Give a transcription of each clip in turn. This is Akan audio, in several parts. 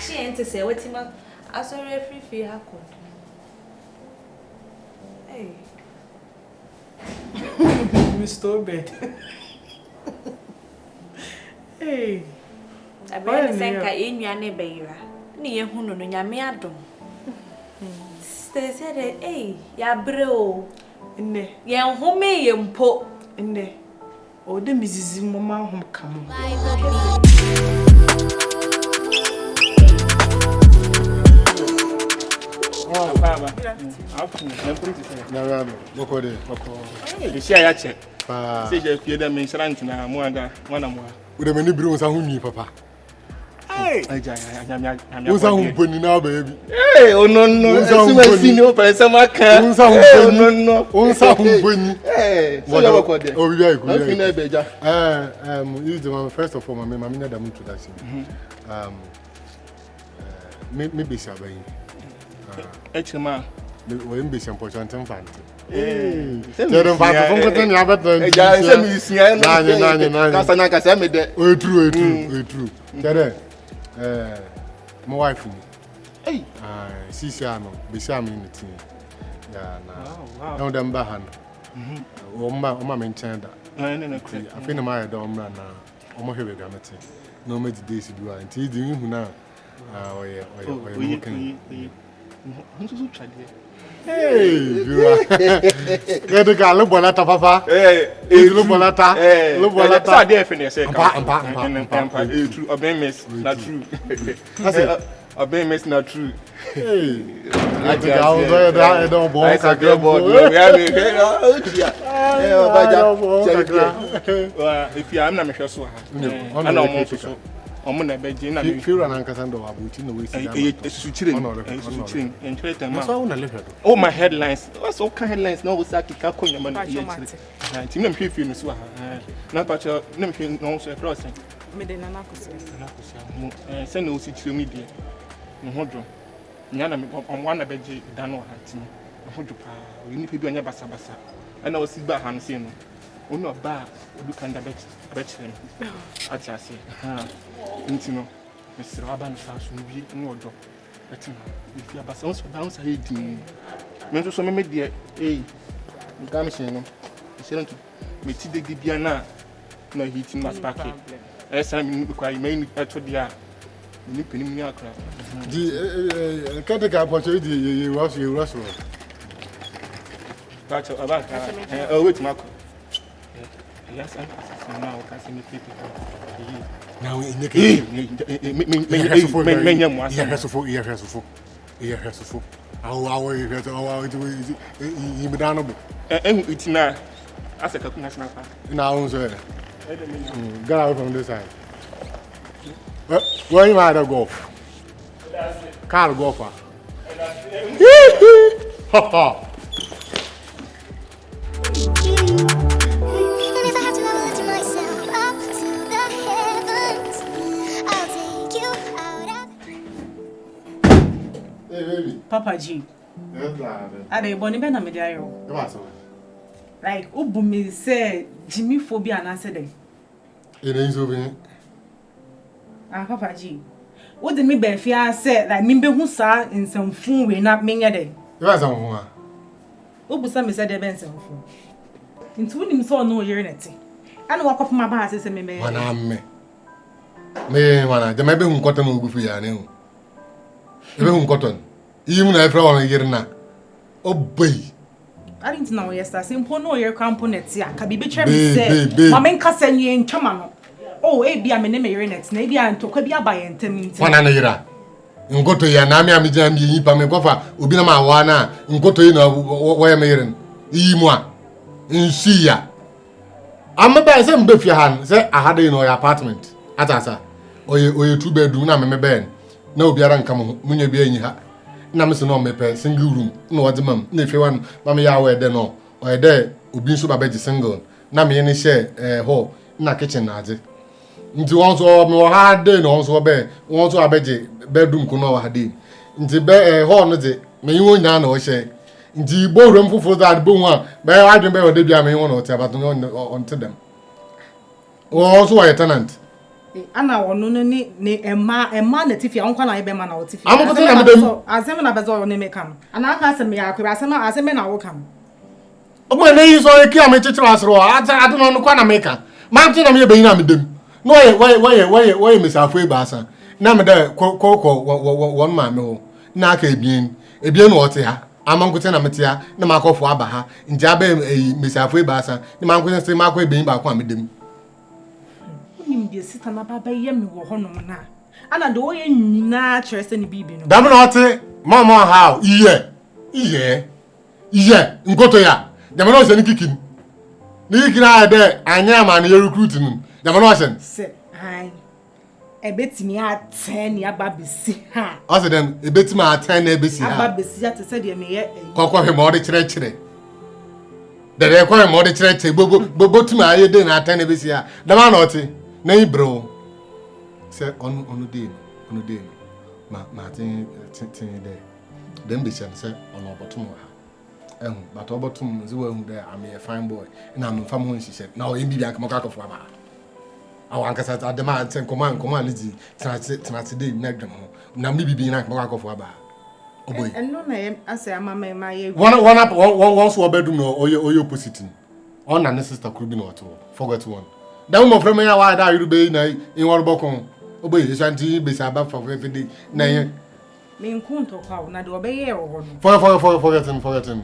she ain't to say what him as a referee fee hako. Hey. Mr. Bed. Hey. I better think I in your neighbor. Near who no yamiadum. Stay said, eh, ya bro. Ne. Ya home yampo. Ne. Oh, the Mrs. Mama home come. Oh, Baba. You see, I check. Say, if you're the mentioned na Mwanda, one more. With a many brooms and papa. Hey, Who's a pony now, baby? Hey, oh no, no, senior person, my car. Oh no, no, oh, some pony. Hey, what about that? Oh, we are good. First of all, my mamma, the introduction. Maybe Sabain. HMA, we be some important fan. Hey, tell them about the true. My wife, hey, she's beside me in the team. Yeah, now, them bahan. Oma mentioned that. I think my dom ran now. Almost heavy granite. No major days to do it. It's you now. Hey, you are. Get the guy, look at papa. Hey, look at that. Look at that. Definitely, not true. A baby's not true. Hey, I don't want to if you are not sure, I don't want I'm going to be Jane. If you're an Ancasando, I will tell you. Oh, my headlines. What's all kind of headlines? No, Saki Kakoya. Team and Fifi, Miss Waha. Not but your name, no, sir, crossing. Medina, send no to media. No, Hodro. Yana on one of the Dano hat. Hodropa, you need to do an Yabasabasa. And I was sit back and saying, oh, no, bad, look under Betchem. I just say, Intino, Mr. Aban Sash will be in order. If you have a sound of bounce, I hate you. Mental so many dear, eh? Gamishino, you said to me, Tiddy Biana, no heating my packet. As I mean, require main at the new Penimia craft. The Catholic opportunity you was your restaurant. That's about oh, wait, Marco. Yes, I'm now casting the people. Now, in the it's now as a national park. Now, sir, get out from this side. Where you might have golf? Car golfer. Ha ha. Papa G. I dey born be na me dey ayo. Like Ubumi say Jimmy phobia and answer them. It ain't so bad. Papa G. What did me be fear say like me be who sa in some phone we not me dey. You are some one. Ubusa me say dey be some phone. Into him so no year net. I know walk up my bar say me. Wana me. Me wana, the maybe who cotton will go for ya now. Ebe who cotton. Even if I want to hear na. Oh boy. I didn't know yesterday. Simple no year component ya. Kabi be try me say. Mama nka say nye nchama no. Oh, e bia me ne me year net. Na e bia ntokwa bia ba ye ntem ntem. Wana na yira. Ngoto ya na me amija mi yi pa me kofa obi na ma wa na ngoto yi na wo ya me yire. Yi mu a. Nsi ya. Amaba say mbe fie han say ahade yi no your apartment. Atasa. Oye 2 bedroom na me ben. Na obi ara nka mo munya bia yi ha. Na me se no mepe single room na wode mam na efe wan ma me ya we de no o de obi nso ba beji single na me ne share hall na kitchen na ade nti won so me wo ha de no won so be won so abeji bedroom ko no wa de nti be hall no de me yin na na o share nti bo rom foforo da bo hu a be adwen be o de bia me won no te abato no on to them won so wa tenant ana wono ne emma na tifia onko na ebe ma na otifia Amuko na medem asem na bezo yo ne meka no ana aka asem ya akwa asem na wo kam omo na yi so eki am chichiro asro ade no kwa na meka ma tin na me be yin na medem no why mesafo e baasa na me da kokko won ma me ho na aka ebien no ote ha amankote na mete ha na makofo aba ha nja ba mesafo e baasa na mankote se makọ ebien ba kwa medem nim de sita na baba ye me wo honom na ana de wo ye nyina kire se ne bibi no dam na ote mama how iye nkoto ya dam na o se ni kikin ni kira de anya ma na ye recruit nu dam na o se se hai ebetimi aten ya babesi ha o se dem ebetimi aten na ebesi ha babesi ate se de me ye kokko he mo de kire de ko he mo de kire bobo timi aye de na aten na ebesi ha dam na ote na ibro se onu de ma tin de dem be se ono obotum ha but obotum ze wa hu de am a fine boy na am fam ho nhihye na o yimbi bia kamaka kofo aba awan kasa adema ten koma liji tnati de na dwem ho na mi bibi na kamaka kofo aba oboy enno na ye ase amama ma ye one so bedroom no oye opposite on na ne sister kuru bi no to forget one dan mo frame ya wa da yuru na in wor bokon oboy shanti be sa ba for day na ye me nkunto kwa na de obeye wo no forget him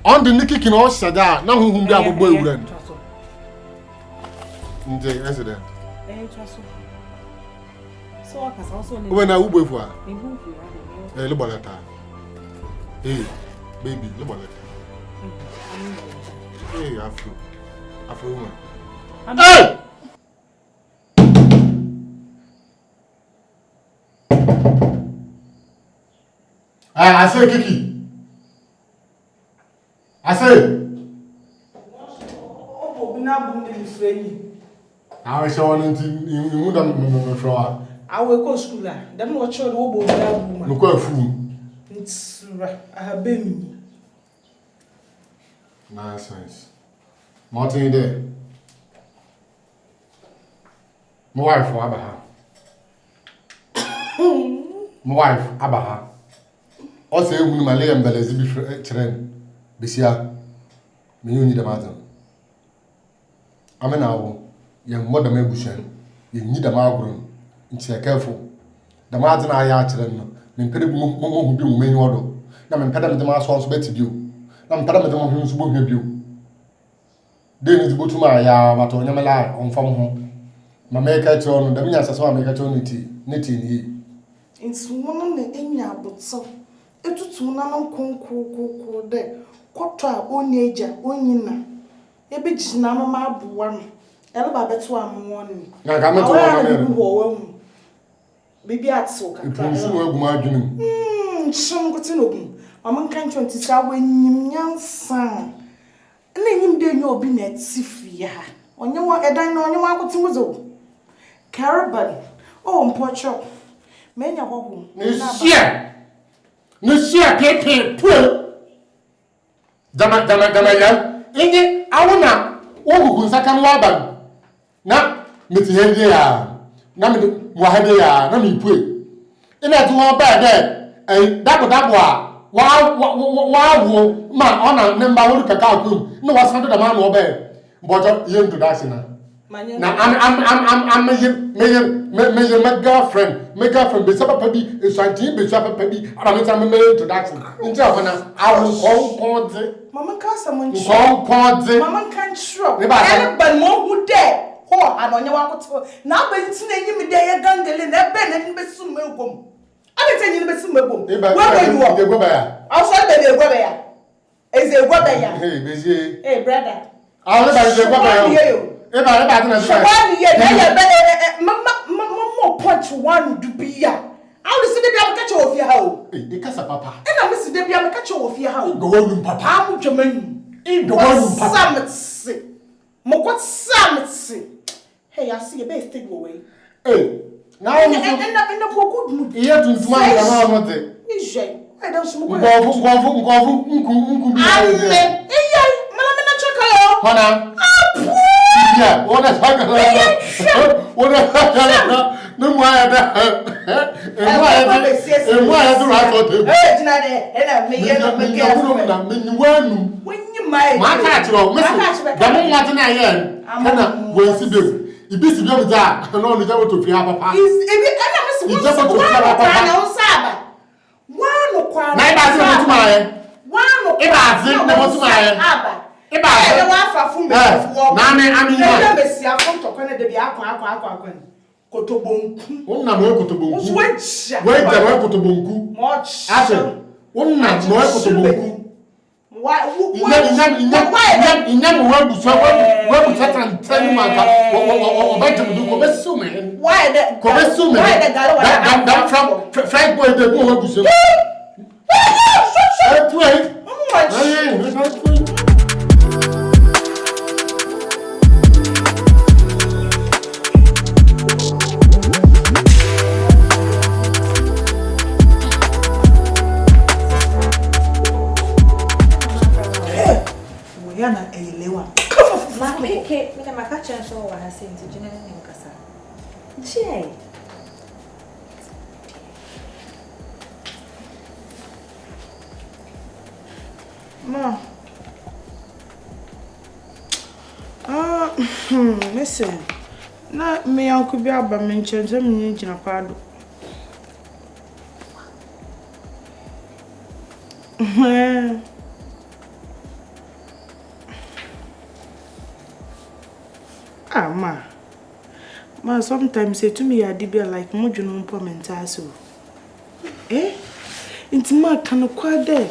on the niki kin o sada na huhum bi abobo ewura ni nje accident chaso so aka so ne we na ugbo efu a me bufu ya le boleta baby le boleta afro woman hey I say Kiki. I say. Oh, na bum de freni. I say one in you don't flower. I will go school. Dem no cho do bo na bum. No kwa fu. Ntsura abemi. Nonsense. Martin there. My wife Abaha. My wife Abaha. Also, when my lay embellish be train, Bissia, me you need a matter. I mean, now, young mother may bushen, you need a margroom, and she careful. The Martin I are children, men pay who do main order. Now, men pedal the mass horse better you. Now, pedal the one who's book you. Then it's go to my but on Yamala on from home. My make a tone, the Minas as well make a tonity, knitting ye. It's one in ya, but so. Etutu na no konko de kwoto a onyeja onyina ebe jina no ma abuwa no ele ba beto amwo ni na ka meto no wo bibi atso ka ipunsu eguma adwene nchim kuti no gun mama nkan 20 sa wanyim nyansa na enyim de nya obi na tifia onye wa edan na onye wa akotin wozo caravan mpocho menya hoho Monsieur Pepe Poo. Dama ya. Inge awuna wo nsaka no aba. Na meti hende ya. Na me muhade ya na me pue. Ina tu ho ba de dabo a wa ma ona member wo kaka akum. No wasando da ma no ba. Bojo ye introduction na. Na I'm my girlfriend be papa bi esanti be papa bi ara me introduction nti afana awu konde mama ka samu nchi konde mama kan sure e ba mo hu de ho anonye wa koto na ba nti na enyim de ye gangele na be na be sum egom abi te nyi be sum egom we be you de go ba ya also be de go ba ya eze go ba ya hey bezie hey brother awu ba de go ba ya Eba tena sure one year na ye be mama punch one do be ya how the city be am catch off ya ho e kasa papa e na me city be am catch off ya ho go wonu papa am dwemanu e go wonu papa samtse mo kwat samtse hey I see you be stay go away now and for good mood iye tuntuma na ma de ije I don't smoke ngwafu nku bi ale iya mala me na cheka yo hona yeah, what a fuck. What a fuck. No more. And why have to write for them? When you might, my catch, Miss Damon Martin, I am. Will see them. If this is your dad, I know the devil to fear papa. Is it just to fear papa? One of my if I think never to my if I don't listen. Na me uncle be aba me nche me nyina kwado. Ma sometimes say to me I dey be like modwunu mpo mental so. Intima kan kwa de.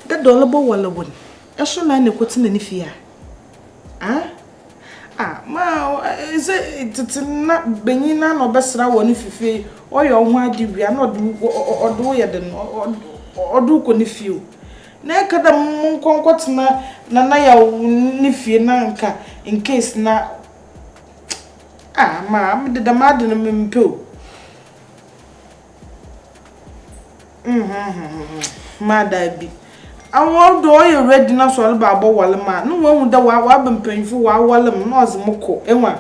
Da dolabo wala won. Eso na ne kwoti na ni fia. Ma is it na benyi na no besra woni fifi oyo ho ade bia na odo ye de no odo ko ni fie na kada mun konkotena na ya ni fie na nka in case na ma am de da ma de no mempeo ma da bi awon do you ready na so ba bo wale ma no wan hu da wa bempanfo wa wale m na ozemoko enwa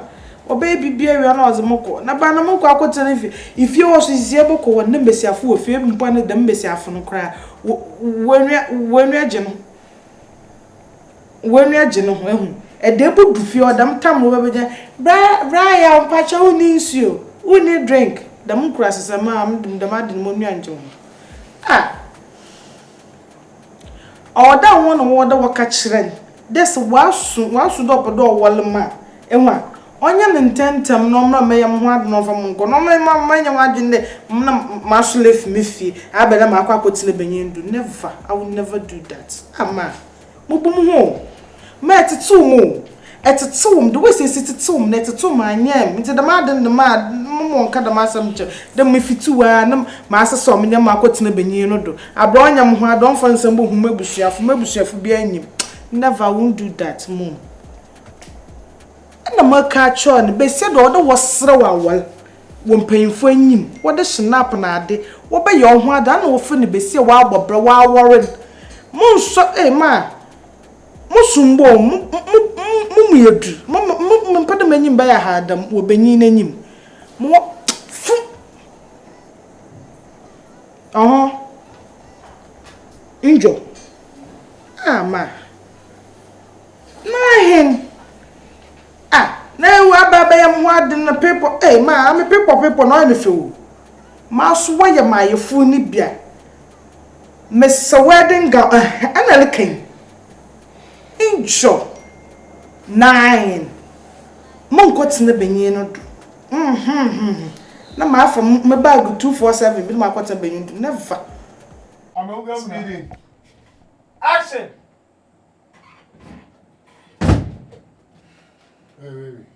oba bibia wi na ozemoko na ba na moko akotena ifie wo so zie boko wo na mbesiafo wo fie mpo na da mbesiafo no kra wenu agye no ehu edebu du fie odam tam wo beja bra ya mpacha uni nsuo uni drink da mun kra sesama am dum da ma de mo nu anje ho oda won woda waka kiren des wasu do podo wolma enwa onya ntentem no mra meyam ho ade no fam nko no manya wadwinde ma so left me fie abela ma akwa kotile benyendu never. I will never do that ama mobum ho ma tetu the way say tetu na tetu ma anyam nti da ma de ma mo nka da ma sam che da me fitu a na ma aseso me nyam akotile benyen no do abra onyam ho adon fa nsam bo hu mabusuafo bi anyim never. I won't do that mom. Na maka chon be se do wosre wawal wo mpanyimfo anyim wo de snap na ade wo be ye ho ada na wo fe ne be se wa agbobra wa awore mo so ma mo sumbo mo yedu mo mpade manyim ba ya ha adam wo benyin nanyim mo fu injo ma na hen na wa baba yam wad na people ma am people no any few ma so wa ya ma yefu ni bia Miss wedding gown ana lekan injo 9 mon ko tine benyin no do na ma afa me bag 247 bi ma kwata benyin do never. I'm going meeting. Action. Hey, baby.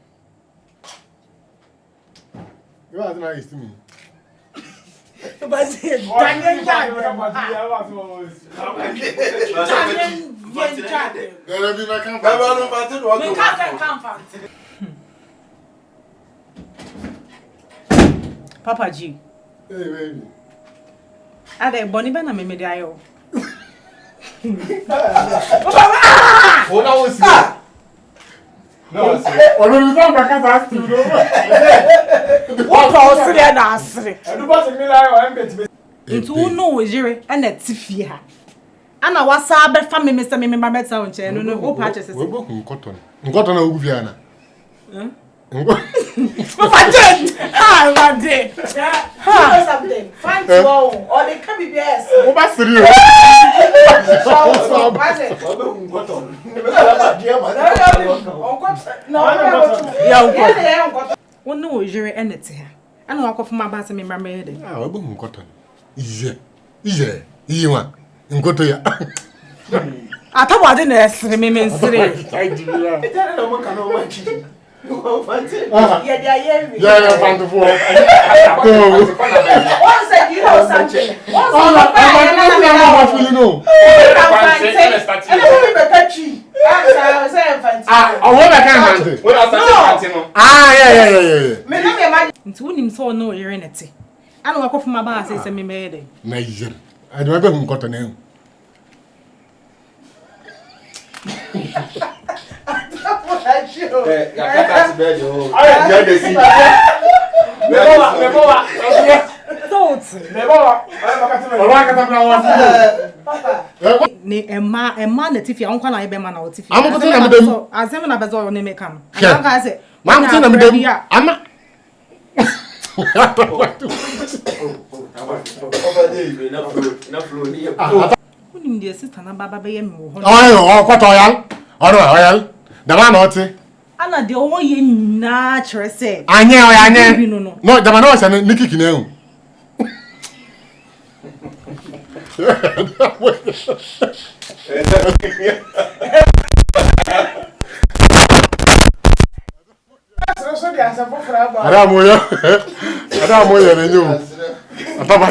You are nice to me. But Papa G. Hey, baby. Ade boni ba na me de ayo. No, onu bizden bakasa astı. What else there na asre? Edu ba se mi la o embet. Nti wo no ojire ana tifie ha. Ana wasa be fa me mesa me ba meta on che no no wo pa che sese. We boku nkoto. Nkoto na ogu fia na. Mo fa je. Ha rade. Ha something. Find wow or they can be BS. O ba siri o. So, what's it? Nkoto. Ya wo no ojire ana ti ha. Ana wakofu ma ba se me ba me de. Ah, we boku nkoto. Iye nwa. Nkoto ya. Atabo ade na esre me nsire. Ai dibira. Etana na mo kana o ma chi. No fancy. Yeah, they are hearing. Ya fanto fo. One said, you know something. One said, no. Nti wonim so no yere nete. Ana wakofu ma ba se me me de. Na yir. Ade ma be nkoto na. Yakata ti be yo. Aye, ya de si. Meboa. Thought. Meboa. Aye makati me. Oba kata na wa. Papa. Ni emma na tifia onkwa na ibe ma na otifia. Amukoto na medem. Azem na bezo ne mekam. Sure. Anga se. Mamukoto na medem. Ama. Over there, na flow ni. Wonim de sister na baba be ye me wo ho. Oyo, kwato oyal. Oyal. Dama na oti. Ana de owo ye nyina kire se. Anye o ya anye. No. No, dama na o se nikiki na hu. So dia sa fofra ba. Ada mo ya na nyu. Ataba